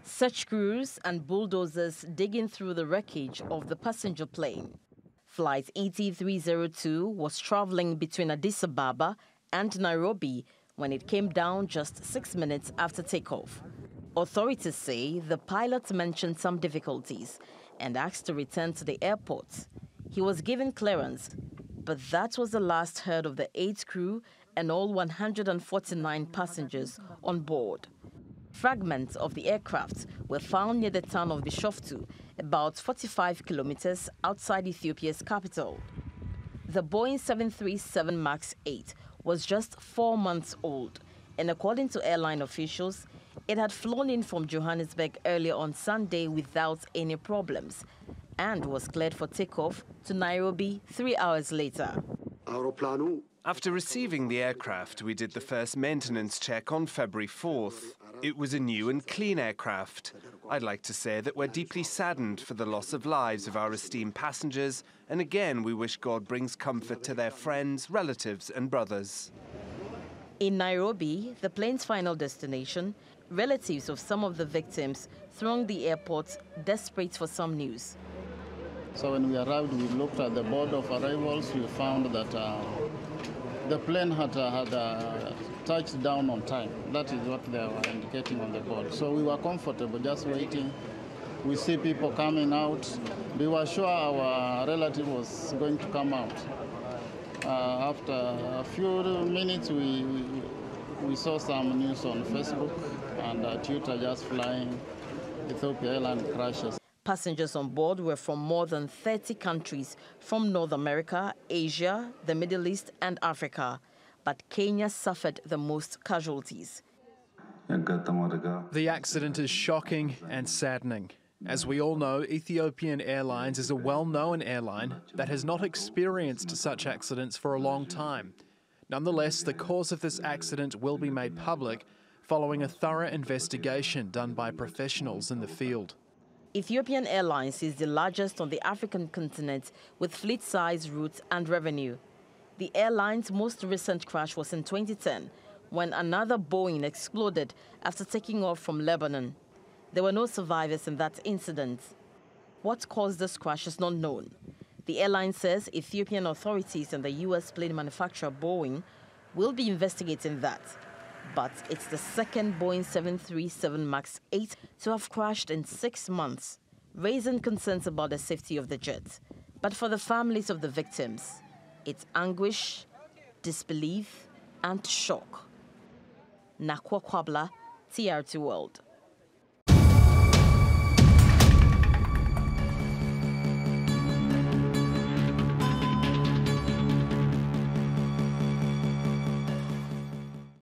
Search crews and bulldozers digging through the wreckage of the passenger plane. Flight ET302 was traveling between Addis Ababa and Nairobi when it came down just 6 minutes after takeoff. Authorities say the pilot mentioned some difficulties and asked to return to the airport. He was given clearance, but that was the last heard of the 8 crew and all 149 passengers on board. Fragments of the aircraft were found near the town of Bishoftu, about 45 kilometers outside Ethiopia's capital. The Boeing 737 MAX 8 was just 4 months old, and according to airline officials, it had flown in from Johannesburg earlier on Sunday without any problems and was cleared for takeoff to Nairobi 3 hours later. After receiving the aircraft, we did the first maintenance check on February 4th. It was a new and clean aircraft. I'd like to say that we're deeply saddened for the loss of lives of our esteemed passengers, and again we wish God brings comfort to their friends, relatives and brothers. In Nairobi, the plane's final destination, relatives of some of the victims thronged the airport, desperate for some news. So when we arrived, we looked at the board of arrivals. We found that the plane had touched down on time. That is what they were indicating on the board. So we were comfortable just waiting. We see people coming out. We were sure our relative was going to come out. After a few minutes, we saw some news on Facebook and Twitter just flying Ethiopian Airlines crashes. Passengers on board were from more than 30 countries from North America, Asia, the Middle East and Africa. But Kenya suffered the most casualties. The accident is shocking and saddening. As we all know, Ethiopian Airlines is a well-known airline that has not experienced such accidents for a long time. Nonetheless, the cause of this accident will be made public following a thorough investigation done by professionals in the field. Ethiopian Airlines is the largest on the African continent with fleet-size routes and revenue. The airline's most recent crash was in 2010 when another Boeing exploded after taking off from Lebanon. There were no survivors in that incident. What caused this crash is not known. The airline says Ethiopian authorities and the U.S. plane manufacturer Boeing will be investigating that. But it's the second Boeing 737 MAX 8 to have crashed in 6 months, raising concerns about the safety of the jet. But for the families of the victims, it's anguish, disbelief, and shock. Narkwor Kwabla, TRT World.